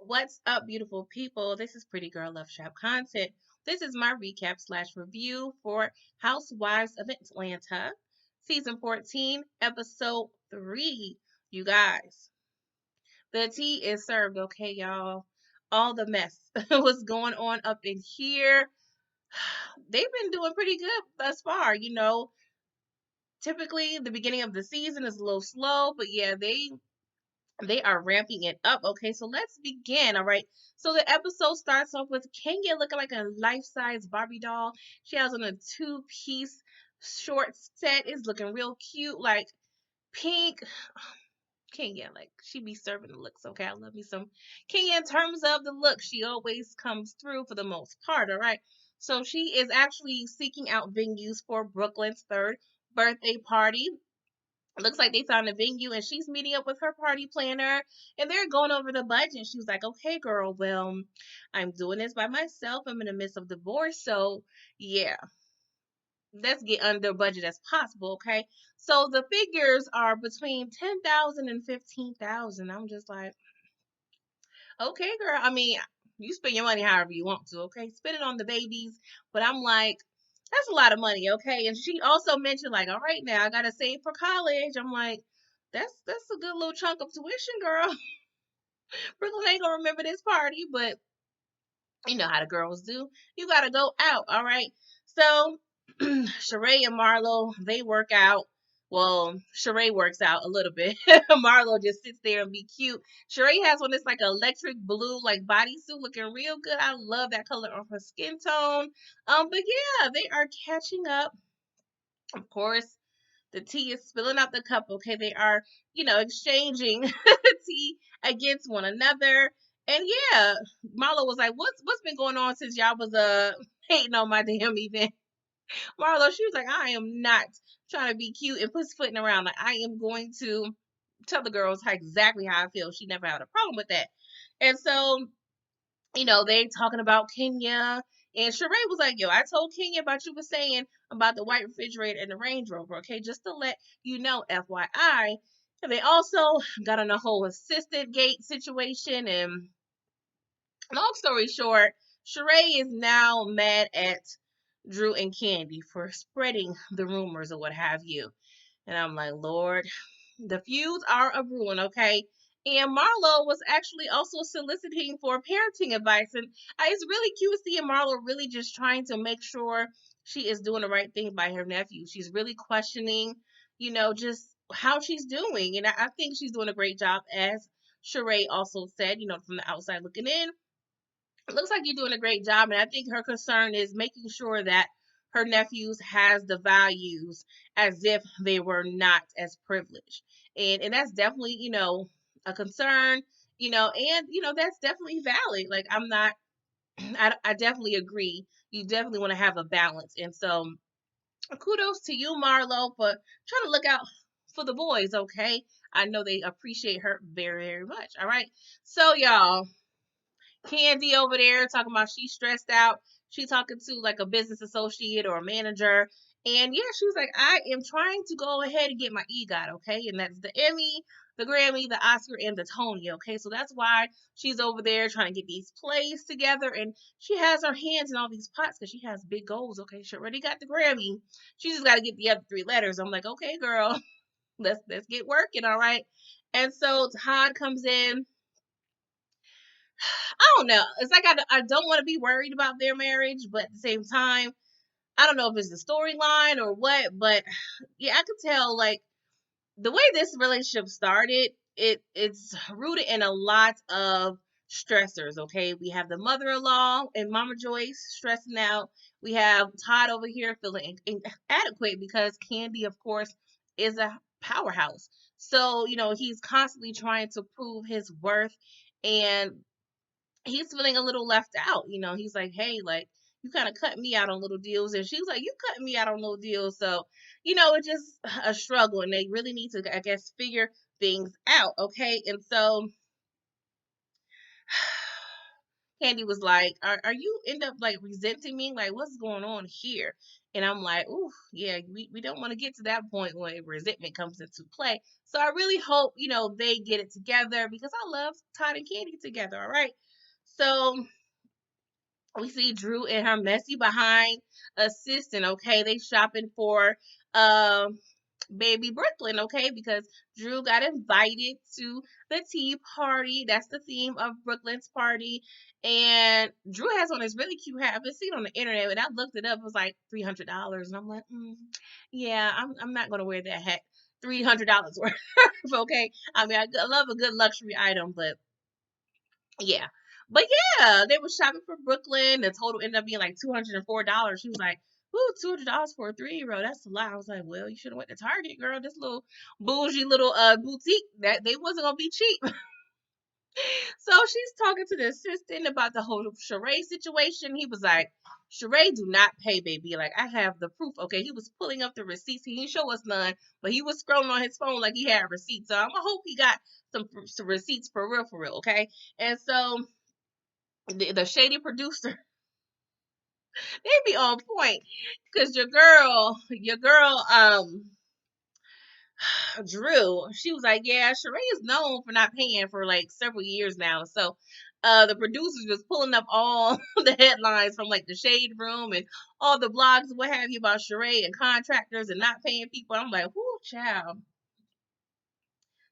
What's up, beautiful people? This is Pretty Girl Love Shop Content. This is my recap slash review for Housewives of Atlanta, season 14, episode 3. You guys, the tea is served, okay, y'all? All the mess was going on up in here. They've been doing pretty good thus far, Typically, the beginning of the season is a little slow, but yeah, they are ramping it up. Okay, so let's begin. All right. So the episode starts off with Kenya looking like a life-size Barbie doll. She has on a two-piece short set. It's looking real cute, like pink. Kenya, like she be serving the looks. Okay, I love me some Kenya in terms of the look. She always comes through for the most part. All right. So she is actually seeking out venues for Brooklyn's third birthday party. Looks like they found a venue and she's meeting up with her party planner and they're going over the budget. She was like, okay, girl, well, I'm doing this by myself. I'm in the midst of divorce. So, yeah, let's get under budget as possible. Okay. So the figures are between 10,000 and 15,000. I'm just like, okay, girl. I mean, you spend your money however you want to. Okay. Spend it on the babies. But I'm like, that's a lot of money, okay? And she also mentioned, like, all right, now I gotta save for college. I'm like, that's a good little chunk of tuition, girl. Brooklyn ain't gonna remember this party, but you know how the girls do. You gotta go out, all right? So Cheray and Marlo, they work out. Well, Cheray works out a little bit. Marlo just sits there and be cute. Cheray has on this like electric blue like bodysuit looking real good. I love that color on her skin tone. But yeah, they are catching up. Of course, the tea is spilling out the cup. Okay, they are, exchanging tea against one another. And yeah, Marlo was like, "What's been going on since y'all was hating on my damn event?" Marlo, she was like, "I am not trying to be cute and pussyfooting around. Like I am going to tell the girls exactly how I feel." She never had a problem with that. And so they talking about Kenya. And Sheree was like, yo, I told Kenya about you were saying about the white refrigerator and the Range Rover, okay? Just to let you know, FYI. And they also got on a whole assistant gate situation. And long story short, Sheree is now mad at Drew and Candy for spreading the rumors or what have you. And I'm like, Lord, the feuds are a ruin, okay? And Marlo was actually also soliciting for parenting advice. And it's really cute seeing Marlo really just trying to make sure she is doing the right thing by her nephew. She's really questioning, just how she's doing. And I think she's doing a great job, as Sheree also said, from the outside looking in. It looks like you're doing a great job, and I think her concern is making sure that her nephews has the values as if they were not as privileged, and that's definitely a concern, and that's definitely valid. Like I'm not, I definitely agree. You definitely want to have a balance, and so kudos to you, Marlo, for trying to look out for the boys. Okay, I know they appreciate her very, very much. All right, so y'all. Candy over there talking about she's stressed out. She talking to like a business associate or a manager. And yeah, she was like, I am trying to go ahead and get my EGOT, okay? And that's the Emmy, the Grammy, the Oscar, and the Tony, okay? So that's why she's over there trying to get these plays together. And she has her hands in all these pots because she has big goals, okay? She already got the Grammy. She just got to get the other three letters. I'm like, okay, girl, let's get working, all right? And so Todd comes in. I don't know. It's like I don't want to be worried about their marriage, but at the same time, I don't know if it's the storyline or what, but yeah, I could tell like the way this relationship started, it's rooted in a lot of stressors, okay? We have the mother-in-law and Mama Joyce stressing out. We have Todd over here feeling inadequate because Candy, of course, is a powerhouse. So, he's constantly trying to prove his worth and he's feeling a little left out. He's like, hey, like, you kind of cut me out on little deals. And she was like, you cut me out on little deals. So, it's just a struggle, and they really need to, I guess, figure things out. Okay. And so Candy was like, are you end up like resenting me? Like, what's going on here? And I'm like, ooh, yeah, we don't want to get to that point when resentment comes into play. So I really hope, they get it together because I love Todd and Candy together. All right. So we see Drew and her messy behind assistant. Okay. They shopping for um baby Brooklyn, okay, because Drew got invited to the tea party. That's the theme of Brooklyn's party. And Drew has on this really cute hat. I've been seeing it on the internet, and I looked it up. It was like $300, and I'm like, yeah, I'm not gonna wear that hat. $300 worth, okay. I mean, I love a good luxury item, but yeah. But yeah, they were shopping for Brooklyn. The total ended up being like $204. She was like, ooh, $200 for a 3-year-old. That's a lot. I was like, well, you should have went to Target, girl. This little bougie little boutique that they wasn't gonna be cheap. So she's talking to the assistant about the whole Cheray situation. He was like, Cheray do not pay, baby. Like, I have the proof. Okay, he was pulling up the receipts. He didn't show us none, but he was scrolling on his phone like he had receipts. So I'm gonna hope he got some receipts for real, okay? And so the shady producer, they be on point, because your girl, Drew, she was like, yeah, Cheray is known for not paying for like several years now. So the producers was pulling up all the headlines from like the Shade Room and all the blogs and what have you about Cheray and contractors and not paying people. I'm like, whoo, child.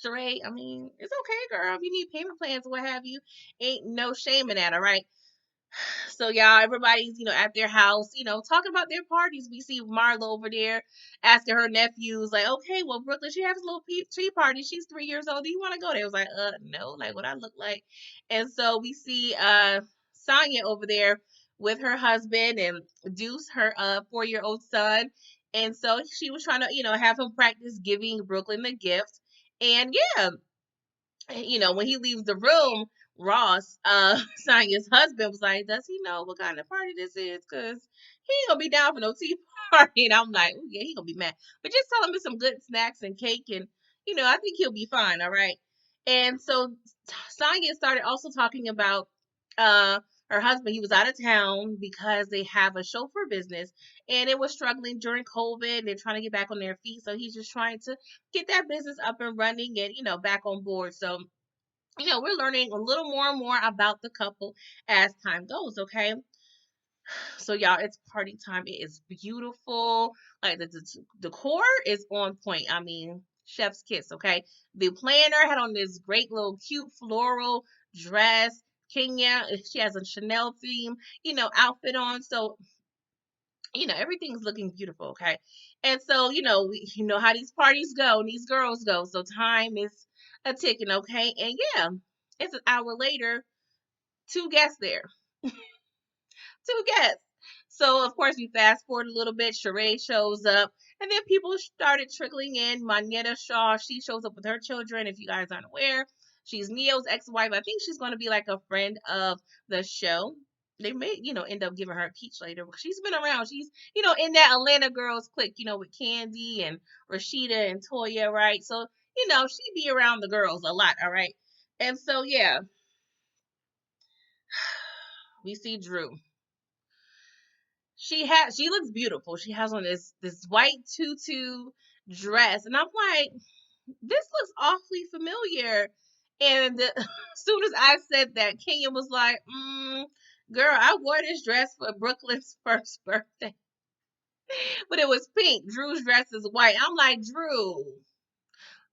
Cheray, I mean, it's okay, girl. If you need payment plans or what have you, ain't no shame in that, all right? So y'all, everybody's, at their house, talking about their parties. We see Marla over there asking her nephews, like, okay, well, Brooklyn, she has a little tea party. She's 3 years old. Do you want to go? They was like, no, like what I look like. And so we see Sonya over there with her husband and Deuce, her 4-year-old son. And so she was trying to, have him practice giving Brooklyn the gift. And yeah, when he leaves the room, Ross, Sonya's husband, was like, does he know what kind of party this is? Because he ain't gonna be down for no tea party. And I'm like, oh, yeah, he gonna be mad. But just tell him it's some good snacks and cake, and I think he'll be fine, all right? And so Sonya started also talking about uh her husband. He was out of town because they have a chauffeur business, and it was struggling during COVID. They're trying to get back on their feet, so he's just trying to get that business up and running and back on board. So we're learning a little more and more about the couple as time goes. Okay, so y'all, it's party time. It is beautiful. Like the decor is on point. I mean, chef's kiss. Okay, the planner had on this great little cute floral dress. Kenya, she has a Chanel theme, outfit on. So everything's looking beautiful. Okay, and so you know how these parties go and these girls go. So time is a ticking. Okay, and yeah, it's an hour later. Two guests there. Two guests. So of course we fast forward a little bit. Cheray shows up, and then people started trickling in. Manetta Shaw, she shows up with her children. If you guys aren't aware, she's Neo's ex-wife. I think she's going to be like a friend of the show. They may, end up giving her a peach later. She's been around. She's, in that Atlanta girls clique, with Candy and Rashida and Toya, right? So, she be around the girls a lot, all right? And so, yeah, we see Drew. She looks beautiful. She has on this white tutu dress, and I'm like, this looks awfully familiar. And as soon as I said that, Kenya was like, girl, I wore this dress for Brooklyn's first birthday, but it was pink. Drew's dress is white. I'm like, Drew,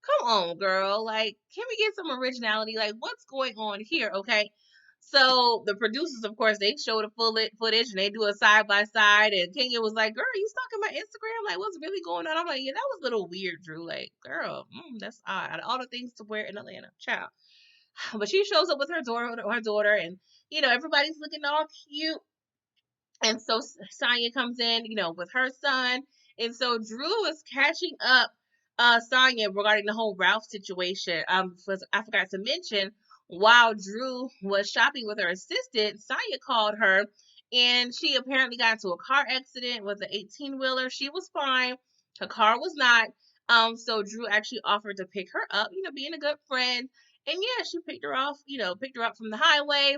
come on, girl. Like, can we get some originality? Like, what's going on here? Okay. So the producers, of course, they show the full footage and they do a side by side. And Kenya was like, "Girl, you stalking my Instagram? Like, what's really going on?" I'm like, "Yeah, that was a little weird, Drew. Like, girl, that's odd. Out of all the things to wear in Atlanta, child." But she shows up with her daughter, and everybody's looking all cute. And so Sonya comes in, with her son. And so Drew is catching up Sonya regarding the whole Ralph situation. I forgot to mention, while Drew was shopping with her assistant, Sonya called her and she apparently got into a car accident with an 18-wheeler. She was fine. Her car was not. So Drew actually offered to pick her up, being a good friend. And yeah, she picked her off, picked her up from the highway,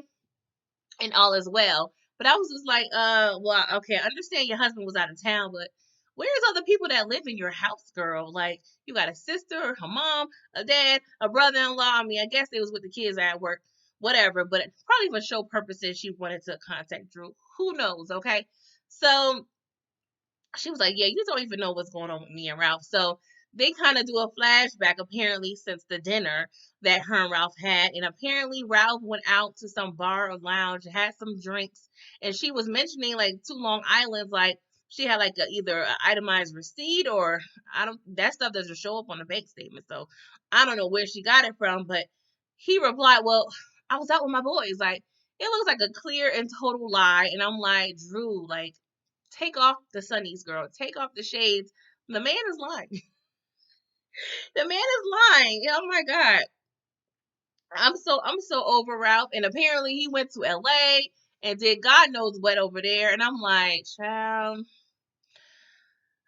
and all is well. But I was just like, well, okay, I understand your husband was out of town, but where's other people that live in your house, girl? Like, you got a sister, a mom, a dad, a brother-in-law. I mean, I guess they was with the kids at work, whatever. But probably for show purposes, she wanted to contact Drew. Who knows? Okay, so she was like, yeah, you don't even know what's going on with me and Ralph. So they kind of do a flashback, apparently, since the dinner that her and Ralph had. And apparently, Ralph went out to some bar or lounge, had some drinks, and she was mentioning like two Long Islands, like she had like either an itemized receipt or I don't, that stuff doesn't show up on the bank statement. So I don't know where she got it from, but he replied, well, I was out with my boys. Like, it looks like a clear and total lie. And I'm like, Drew, like, take off the sunnies, girl. Take off the shades. The man is lying. The man is lying. Oh my god. I'm so over Ralph. And apparently he went to LA and did God knows what over there. And I'm like, child,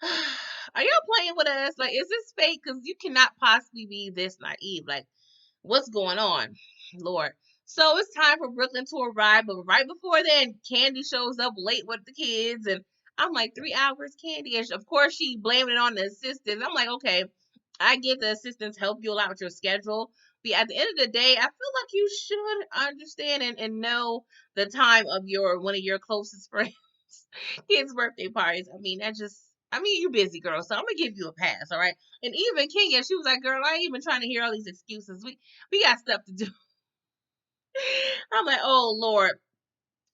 are y'all playing with us? Like, is this fake? Because you cannot possibly be this naive. Like, what's going on, Lord? So it's time for Brooklyn to arrive, but right before then, Candy shows up late with the kids, and I'm like, 3 hours, Candy, and of course she blamed it on the assistants. I'm like, okay, I get the assistants help you a lot with your schedule, but at the end of the day, I feel like you should understand and know the time of your one of your closest friends' kids' birthday parties. I mean, you busy girl, so I'm gonna give you a pass, all right? And even Kenya, she was like, girl, I ain't even trying to hear all these excuses. We got stuff to do. I'm like, oh Lord.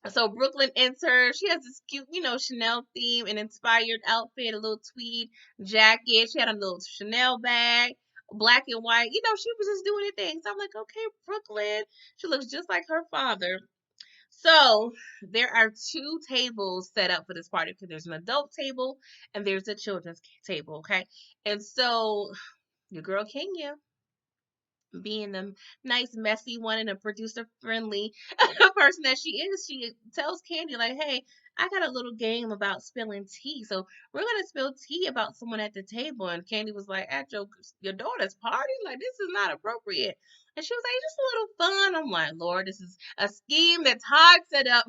So Brooklyn enters. She has this cute, Chanel theme and inspired outfit, a little tweed jacket. She had a little Chanel bag, black and white. She was just doing her thing. So I'm like, okay, Brooklyn. She looks just like her father. So there are two tables set up for this party because there's an adult table and there's a children's table. Okay. And so your girl Kenya, being the nice, messy one and a producer friendly person that she tells Candy, like, hey, I got a little game about spilling tea. So we're going to spill tea about someone at the table. And Candy was like, at your daughter's party? Like, this is not appropriate. And she was like, just a little fun. I'm like, Lord, this is a scheme that Todd set up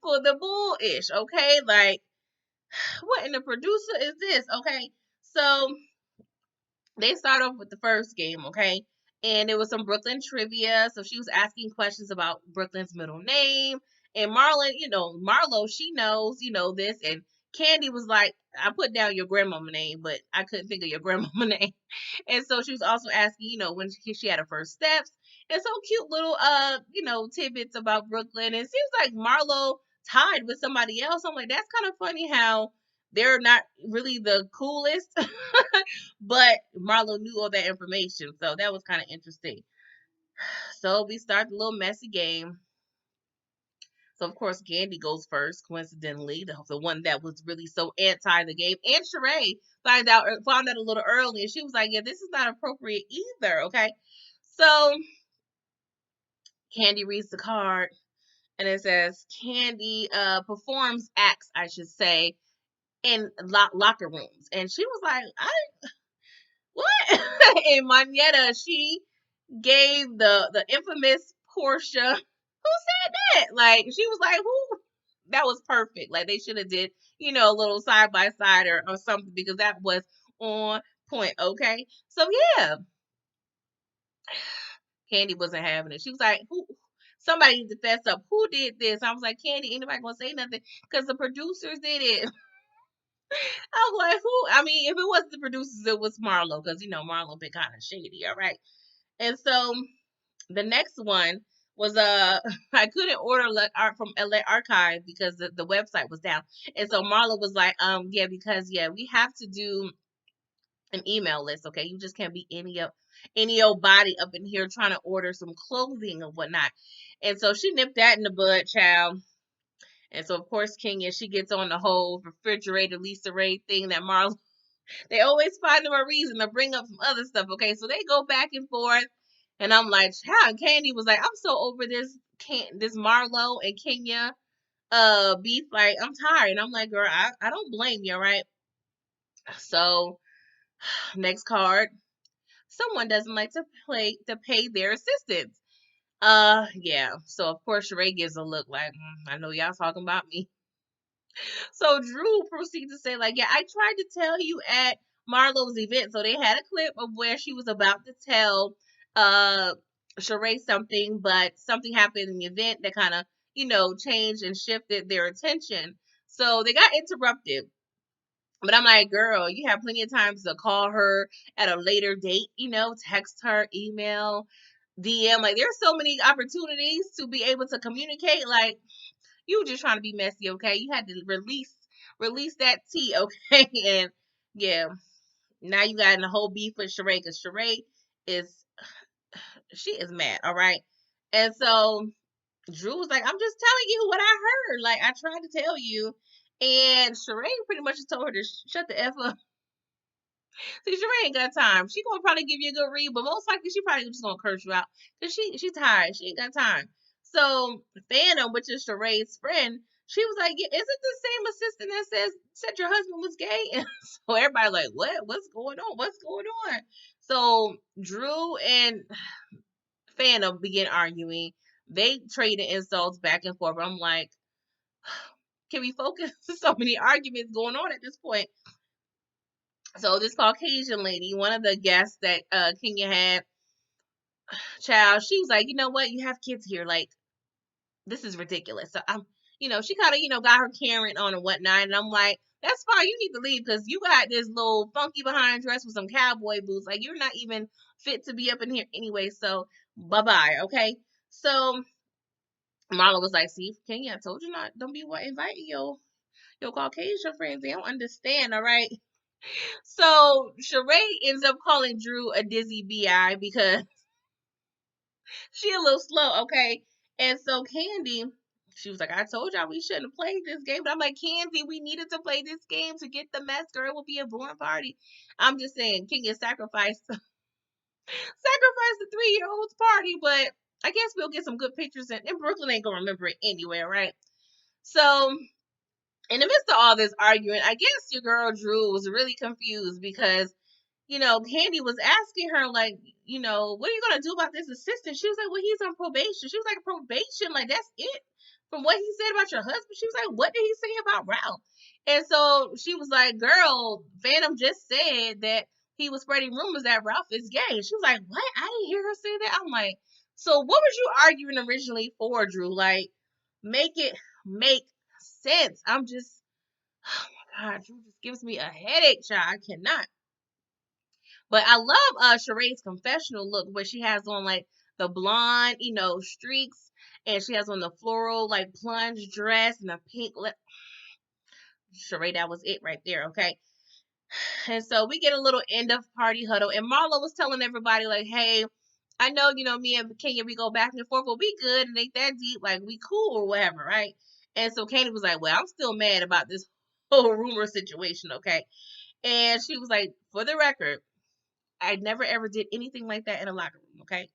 for the bullish. Okay. Like, what in the producer is this? Okay. So they start off with the first game, okay? And it was some Brooklyn trivia. So she was asking questions about Brooklyn's middle name. And Marlon, Marlo, she knows, this. And Candy was like, I put down your grandmama name, but I couldn't think of your grandmama name. And so she was also asking, when she had her first steps. And so cute little, tidbits about Brooklyn. And it seems like Marlo tied with somebody else. I'm like, that's kind of funny how they're not really the coolest, but Marlo knew all that information, so that was kind of interesting. So we start the little messy game. So of course Candy goes first, coincidentally, the one that was really so anti the game. And Cheray found out a little early, and she was like, "Yeah, this is not appropriate either." Okay, so Candy reads the card, and it says Candy performs acts, I should say, in locker rooms, and she was like, what? And Manetta, she gave the infamous Portia. Who said that? Like, she was like, who? That was perfect. Like, they should have did, a little side by side or something, because that was on point. Okay. So yeah, Candy wasn't having it. She was like, who? Somebody needs to fess up. Who did this? I was like, Candy, anybody gonna say nothing? Because the producers did it. I was like, who? I mean, if it wasn't the producers, it was Marlo, because Marlo been kind of shady, all right. And so the next one was I couldn't order art from LA Archive because the website was down. And so Marlo was like, yeah, because we have to do an email list, okay? You just can't be any old body up in here trying to order some clothing or whatnot. And so she nipped that in the bud, child. And so of course Kenya, she gets on the whole refrigerator Lisa Ray thing that Marlo, they always find them a reason to bring up some other stuff, okay? So they go back and forth. And I'm like, child, Candy was like, I'm so over this Marlo and Kenya. Beef like, I'm tired. And I'm like, girl, I don't blame you, right? So next card. Someone doesn't like to pay their assistants. Yeah. So of course Cheray gives a look like, I know y'all talking about me. So Drew proceeds to say, like, yeah, I tried to tell you at Marlo's event. So they had a clip of where she was about to tell uh Cheray something, but something happened in the event that kind of, changed and shifted their attention. So they got interrupted. But I'm like, girl, you have plenty of times to call her at a later date, text her, email, DM. Like, there's so many opportunities to be able to communicate. Like, you were just trying to be messy, okay? You had to release that tea, okay? And yeah, now you got in the whole beef with Cheray, because Cheray is she is mad, all right? And so Drew was like, I'm just telling you what I heard. Like, I tried to tell you. And Cheray pretty much just told her to shut the F up. See, Cheray ain't got time. She gonna probably give you a good read, but most likely she probably just gonna curse you out because she tired. She ain't got time. So Phantom, which is Sheray's friend, she was like, yeah, is it the same assistant that said your husband was gay? And so everybody like, what? What's going on? What's going on? So Drew and Phantom begin arguing. They traded insults back and forth. I'm like, can we focus? So many arguments going on at this point. So this Caucasian lady, one of the guests that Kenya had, child, she was like, you know what? You have kids here. Like, this is ridiculous. So I'm, she kind of, got her Karen on and whatnot. And I'm like, that's fine. You need to leave because you got this little funky behind dress with some cowboy boots. Like, you're not even fit to be up in here anyway. So bye bye. Okay. So Marla was like, see, Kenya, I told you not, don't be inviting your Caucasian friends. They don't understand. All right. So Cheray ends up calling Drew a dizzy bi because she a little slow, okay? And so Candy, she was like, I told y'all we shouldn't have played this game. But I'm like, Candy, we needed to play this game to get the mess, girl. It will be a boring party. I'm just saying, Kenya sacrificed the 3-year-old's party, but I guess we'll get some good pictures and Brooklyn ain't gonna remember it anyway, right? So in the midst of all this arguing, I guess your girl Drew was really confused because Candy was asking her, like, what are you going to do about this assistant? She was like, well, he's on probation. She was like, probation? Like, that's it? From what he said about your husband? She was like, what did he say about Ralph? And so she was like, girl, Phantom just said that he was spreading rumors that Ralph is gay. She was like, what? I didn't hear her say that. I'm like, so what was you arguing originally for, Drew? Like, make it make sense. I'm just, oh my God, Drew just gives me a headache, child. I cannot. But I love Sheray's confessional look where she has on like the blonde, streaks, and she has on the floral like plunge dress and a pink lip. Sheree, that was it right there, okay? And so we get a little end of party huddle, and Marlo was telling everybody like, "Hey, I know me and Kenya we go back and forth, but we good and ain't that deep, like we cool or whatever, right?" And so Candy was like, "Well, I'm still mad about this whole rumor situation, okay?" And she was like, "For the record, I never ever did anything like that in a locker room, okay?"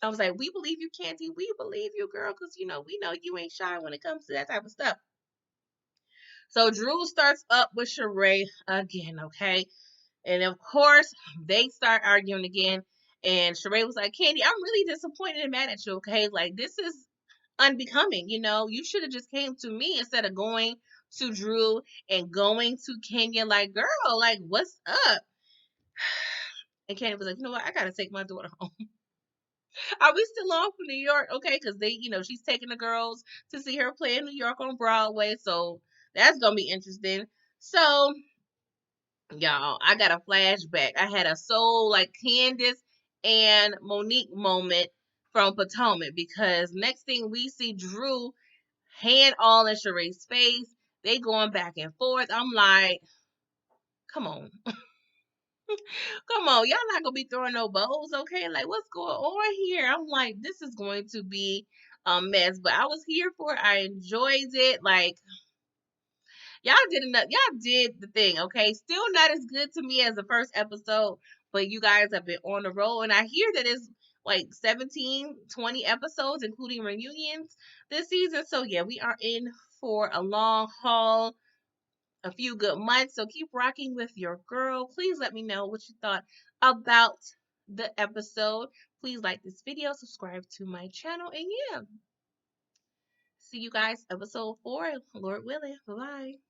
I was like, we believe you, Candy. We believe you, girl, because, we know you ain't shy when it comes to that type of stuff. So Drew starts up with Cheray again, okay? And of course, they start arguing again. And Cheray was like, Candy, I'm really disappointed and mad at you, okay? Like, this is unbecoming, You should have just came to me instead of going to Drew and going to Kenya. Like, girl, like, what's up? And Candy was like, you know what? I got to take my daughter home. Are we still on from New York? Okay, because they, she's taking the girls to see her play in New York on Broadway, so that's gonna be interesting. So, y'all, I got a flashback. I had a soul like Candace and Monique moment from Potomac because next thing we see Drew hand all in Sheree's face. They going back and forth. I'm like, come on. Come on, y'all not gonna be throwing no bows, okay? Like, what's going on here? I'm like, this is going to be a mess, but I was here for it. I enjoyed it. Like, y'all did enough. Y'all did the thing, okay? Still not as good to me as the first episode, but you guys have been on the roll, and I hear that it's like 17, 20 episodes, including reunions this season. So yeah, we are in for a long haul, a few good months. So keep rocking with your girl. Please let me know what you thought about the episode. Please like this video, subscribe to my channel, and yeah, see you guys episode 4, Lord willing. Bye bye.